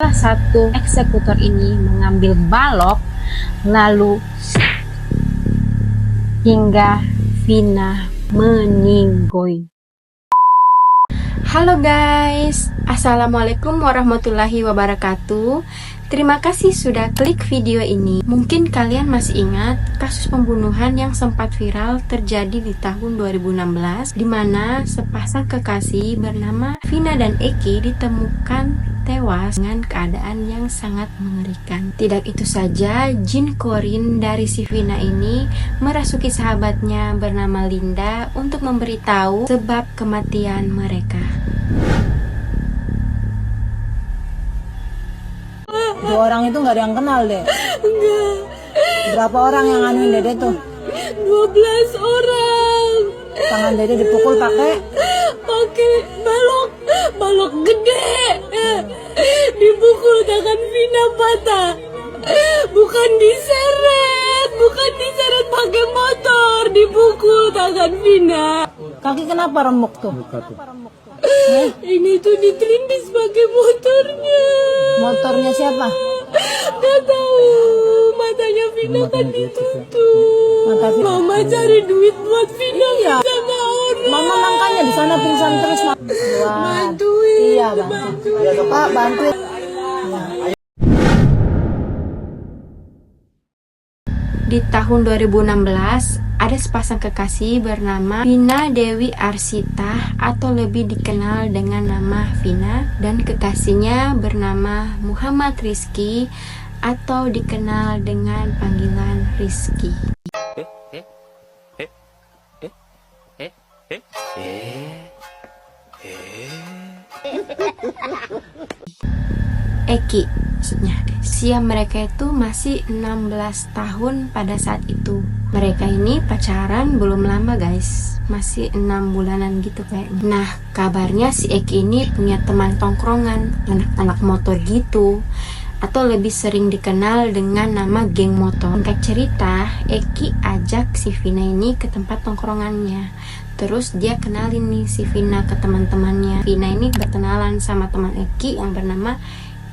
salah satu eksekutor ini mengambil balok lalu hingga Vina meninggoy. Halo guys, assalamualaikum warahmatullahi wabarakatuh. Terima kasih sudah klik video ini. Mungkin kalian masih ingat kasus pembunuhan yang sempat viral terjadi di tahun 2016, di mana sepasang kekasih bernama Vina dan Eki ditemukan tewas dengan keadaan yang sangat mengerikan. Tidak itu saja, jin korin dari si Vina ini merasuki sahabatnya bernama Linda untuk memberitahu sebab kematian mereka. Dua orang itu nggak ada yang kenal deh. Enggak. Berapa orang yang nganuin Dede tuh? 12 orang. Tangan Dede dipukul pakai balok gede. Dipukul tangan Vina patah. Bukan diseret pakai motor, dipukul tangan Vina. kaki kenapa remuk tuh? Ini tuh diterindis pakai motornya. Motornya siapa? Gak tahu, matanya Vina kan ditutup. Mata Vina. Mama cari duit buat Vina Iya. sama orang. Mama makanya di sana pingsan terus. Wah. Bantuin. Iya bantu. Pak bantuin. Di tahun 2016, ada sepasang kekasih bernama Vina Dewi Arsita atau lebih dikenal dengan nama Vina, dan kekasihnya bernama Muhammad Rizky atau dikenal dengan panggilan Rizky. Eki maksudnya. Usia mereka itu masih 16 tahun pada saat itu. Mereka ini pacaran belum lama guys, masih 6 bulanan gitu kayaknya. Nah, kabarnya si Eki ini punya teman tongkrongan, anak-anak motor gitu, atau lebih sering dikenal dengan nama geng motor. Singkat cerita, Eki ajak si Vina ini ke tempat tongkrongannya. Terus dia kenalin nih si Vina ke teman-temannya. Vina ini berkenalan sama teman Eki yang bernama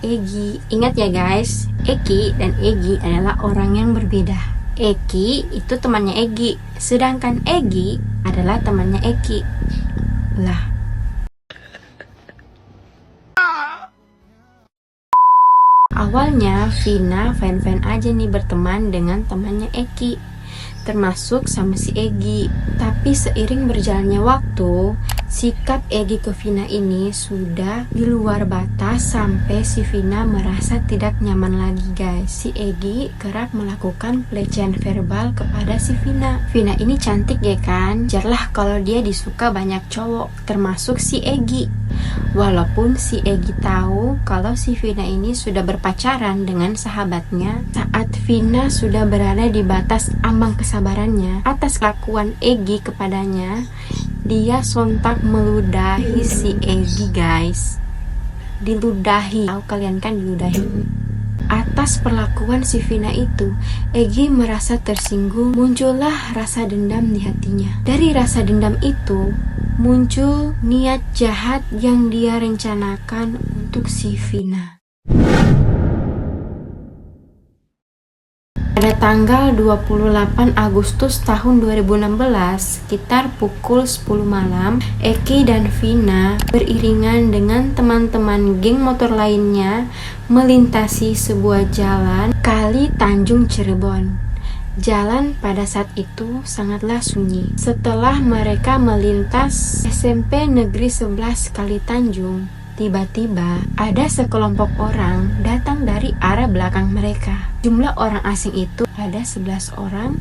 Egi. Ingat ya guys, Eki dan Egi adalah orang yang berbeda. Eki itu temannya Egi, sedangkan Egi adalah temannya Eki. Lah. Awalnya Vina fan-fan aja nih berteman dengan temannya Eki, termasuk sama si Egi. Tapi seiring berjalannya waktu, sikap Egi ke Vina ini sudah di luar batas sampai si Vina merasa tidak nyaman lagi guys. Si Egi kerap melakukan pelecehan verbal kepada si Vina. Vina ini cantik ya kan? Jarlah kalau dia disuka banyak cowok, termasuk si Egi. Walaupun si Egi tahu kalau si Vina ini sudah berpacaran dengan sahabatnya, saat Vina sudah berada di batas ambang kesabarannya atas kelakuan Egi kepadanya, dia sontak meludahi si Egi guys. Diludahi, tahu kalian kan diludahi. Atas perlakuan si Vina itu, Egi merasa tersinggung, muncullah rasa dendam di hatinya. Dari rasa dendam itu, muncul niat jahat yang dia rencanakan untuk si Vina. Pada tanggal 28 Agustus tahun 2016, sekitar pukul 10 malam, Eki dan Vina beriringan dengan teman-teman geng motor lainnya melintasi sebuah jalan Kali Tanjung Cirebon. Jalan pada saat itu sangatlah sunyi. Setelah mereka melintas SMP Negeri 11 Kali Tanjung, tiba-tiba ada sekelompok orang datang dari arah belakang mereka. Jumlah orang asing itu ada 11 orang.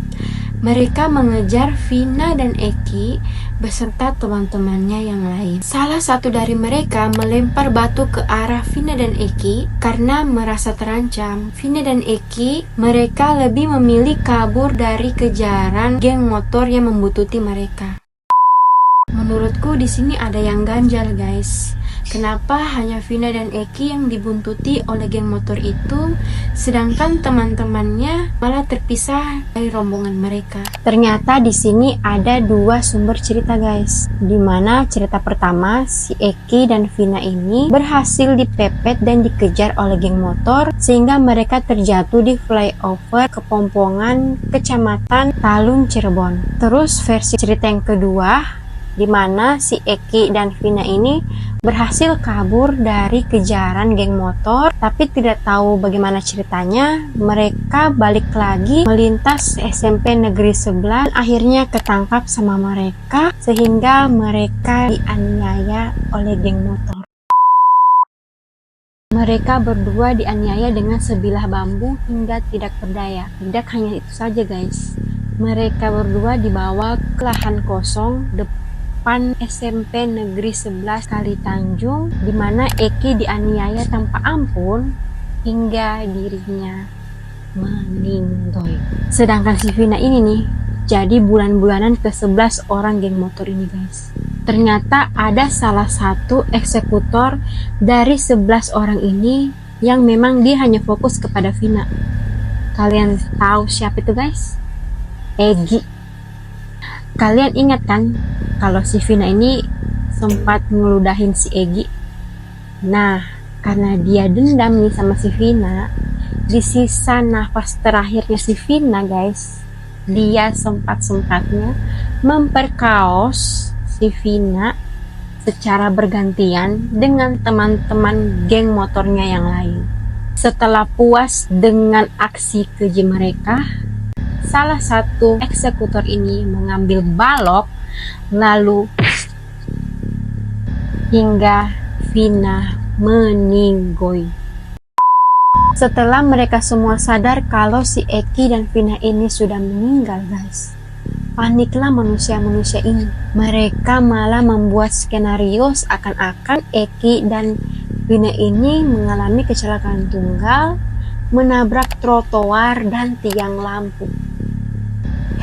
Mereka mengejar Vina dan Eki beserta teman-temannya yang lain. Salah satu dari mereka melempar batu ke arah Vina dan Eki karena merasa terancam. Vina dan Eki, mereka lebih memilih kabur dari kejaran geng motor yang membuntuti mereka. Menurutku di sini ada yang ganjal guys. Kenapa hanya Vina dan Eki yang dibuntuti oleh geng motor itu, sedangkan teman-temannya malah terpisah dari rombongan mereka? Ternyata di sini ada dua sumber cerita guys, dimana cerita pertama si Eki dan Vina ini berhasil dipepet dan dikejar oleh geng motor sehingga mereka terjatuh di flyover Kepompongan, Kecamatan Talun, Cirebon. Terus versi cerita yang kedua, di mana si Eki dan Vina ini berhasil kabur dari kejaran geng motor, tapi tidak tahu bagaimana ceritanya. Mereka balik lagi melintas SMP Negeri 11, akhirnya ketangkap sama mereka sehingga mereka dianiaya oleh geng motor. Mereka berdua dianiaya dengan sebilah bambu hingga tidak berdaya. Tidak hanya itu saja guys, mereka berdua dibawa ke lahan kosong depan SMP Negeri 11 Kali Tanjung, di mana Eki dianiaya tanpa ampun hingga dirinya meninggal. Sedangkan si Vina ini nih jadi bulan-bulanan ke-11 orang geng motor ini guys. Ternyata ada salah satu eksekutor dari 11 orang ini yang memang dia hanya fokus kepada Vina. Kalian tahu siapa itu guys? Egi. Kalian ingat kan kalau si Vina ini sempat ngeludahin si Egi? Nah, karena dia dendam nih sama si Vina, di sisa nafas terakhirnya si Vina guys, dia sempat-sempatnya memperkaos si Vina secara bergantian dengan teman-teman geng motornya yang lain. Setelah puas dengan aksi keji mereka, salah satu eksekutor ini mengambil balok lalu hingga Vina meninggoy. Setelah mereka semua sadar kalau si Eki dan Vina ini sudah meninggal guys, paniklah manusia-manusia ini. Mereka malah membuat skenario seakan-akan Eki dan Vina ini mengalami kecelakaan tunggal, menabrak trotoar dan tiang lampu.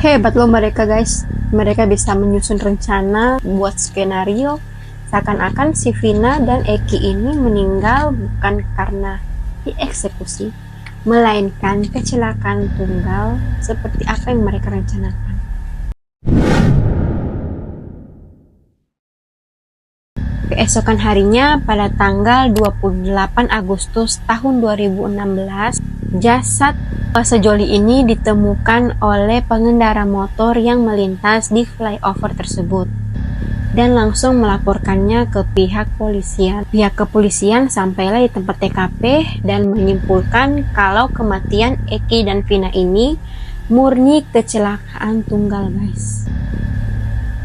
Hebat loh mereka guys, mereka bisa menyusun rencana buat skenario seakan-akan si Vina dan Eki ini meninggal bukan karena dieksekusi, melainkan kecelakaan tunggal seperti apa yang mereka rencanakan. Keesokan harinya pada tanggal 28 Agustus tahun 2016, jasad sejoli ini ditemukan oleh pengendara motor yang melintas di flyover tersebut dan langsung melaporkannya ke pihak polisian. Pihak kepolisian sampailah di tempat TKP dan menyimpulkan kalau kematian Eki dan Vina ini murni kecelakaan tunggal guys.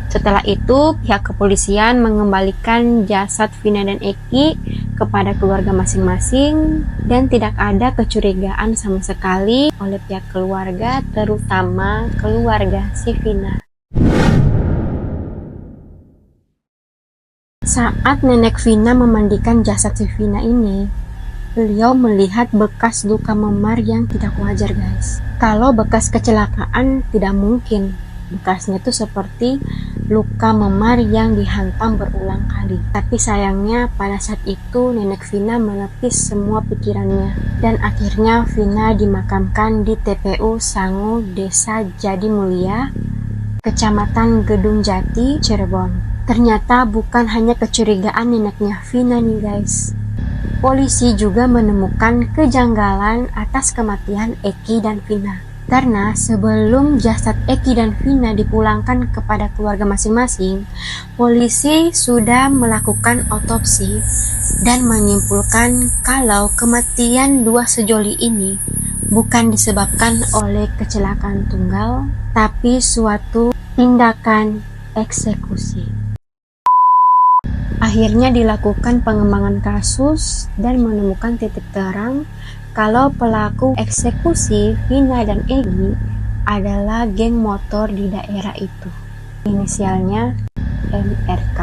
Setelah itu, pihak kepolisian mengembalikan jasad Vina dan Eki kepada keluarga masing-masing dan tidak ada kecurigaan sama sekali oleh pihak keluarga, terutama keluarga si Vina. Saat nenek Vina memandikan jasad si Vina ini, beliau melihat bekas luka memar yang tidak wajar guys. Kalau bekas kecelakaan tidak mungkin. Bekasnya itu seperti luka memar yang dihantam berulang kali. Tapi sayangnya pada saat itu nenek Vina menepis semua pikirannya. Dan akhirnya Vina dimakamkan di TPU Sangu, Desa Jadi Mulia, Kecamatan Gedung Jati, Cirebon. Ternyata bukan hanya kecurigaan neneknya Vina nih guys. Polisi juga menemukan kejanggalan atas kematian Eki dan Vina. Karena sebelum jasad Eki dan Vina dipulangkan kepada keluarga masing-masing, polisi sudah melakukan otopsi dan menyimpulkan kalau kematian dua sejoli ini bukan disebabkan oleh kecelakaan tunggal, tapi suatu tindakan eksekusi. Akhirnya dilakukan pengembangan kasus dan menemukan titik terang kalau pelaku eksekusi Vina dan Egi adalah geng motor di daerah itu. Inisialnya MRK.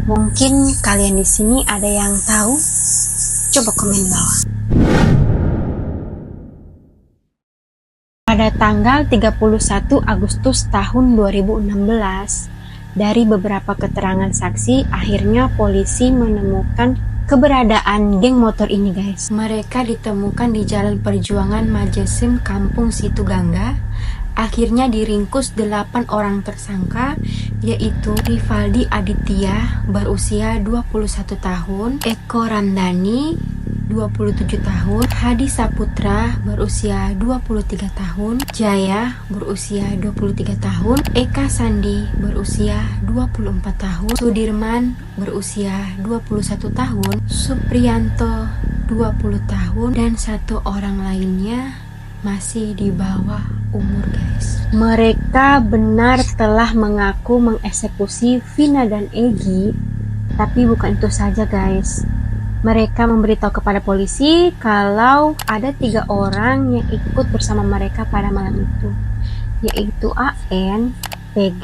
Mungkin kalian di sini ada yang tahu? Coba komen di bawah. Pada tanggal 31 Agustus tahun 2016, Dari beberapa keterangan saksi, akhirnya polisi menemukan keberadaan geng motor ini, guys. Mereka ditemukan di Jalan Perjuangan Majesim, Kampung Situgangga. Akhirnya diringkus 8 orang tersangka, yaitu Rivaldi Aditya berusia 21 tahun, Eko Ramdhani 27 tahun, Hadi Saputra berusia 23 tahun, Jaya berusia 23 tahun, Eka Sandi berusia 24 tahun, Sudirman berusia 21 tahun, Supriyanto 20 tahun, dan 1 orang lainnya masih di bawah umur, guys. Mereka benar telah mengaku mengeksekusi Vina dan Egy, tapi bukan itu saja, guys. Mereka memberitahu kepada polisi kalau ada 3 orang yang ikut bersama mereka pada malam itu, yaitu AN, PG,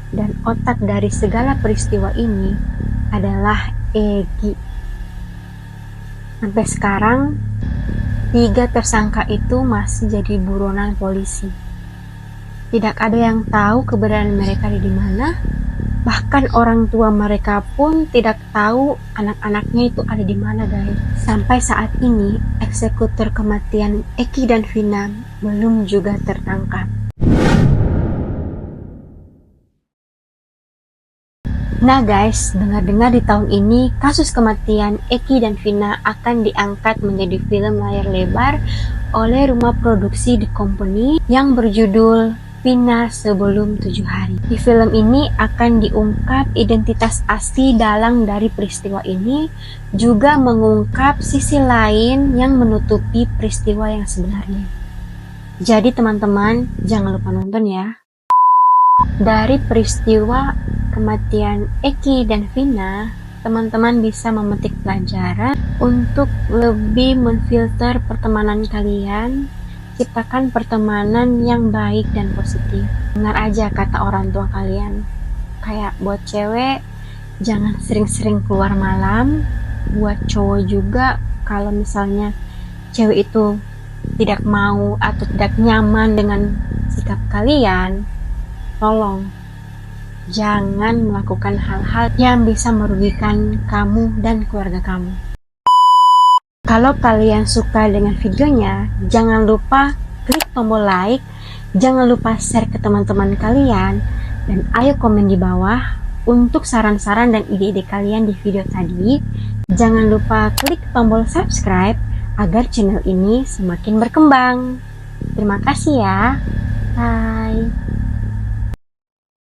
dan otak dari segala peristiwa ini adalah Egy. Sampai sekarang 3 tersangka itu masih jadi buronan polisi. Tidak ada yang tahu keberadaan mereka di mana. Bahkan orang tua mereka pun tidak tahu anak-anaknya itu ada di mana, guys. Sampai saat ini, eksekutor kematian Eki dan Vina belum juga tertangkap. Nah guys, dengar-dengar di tahun ini kasus kematian Eki dan Vina akan diangkat menjadi film layar lebar oleh rumah produksi The Company yang berjudul Vina Sebelum 7 Hari. Di film ini akan diungkap identitas asli dalang dari peristiwa ini, juga mengungkap sisi lain yang menutupi peristiwa yang sebenarnya. Jadi teman-teman, jangan lupa nonton ya. Dari peristiwa kematian Eki dan Vina, teman-teman bisa memetik pelajaran untuk lebih menfilter pertemanan kalian. Ciptakan pertemanan yang baik dan positif. Dengar aja kata orang tua kalian. Kayak buat cewek, jangan sering-sering keluar malam. Buat cowok juga, kalau misalnya cewek itu tidak mau atau tidak nyaman dengan sikap kalian, tolong jangan melakukan hal-hal yang bisa merugikan kamu dan keluarga kamu. Kalau kalian suka dengan videonya, jangan lupa klik tombol like, jangan lupa share ke teman-teman kalian, dan ayo komen di bawah untuk saran-saran dan ide-ide kalian di video tadi. Jangan lupa klik tombol subscribe agar channel ini semakin berkembang. Terima kasih ya. Bye.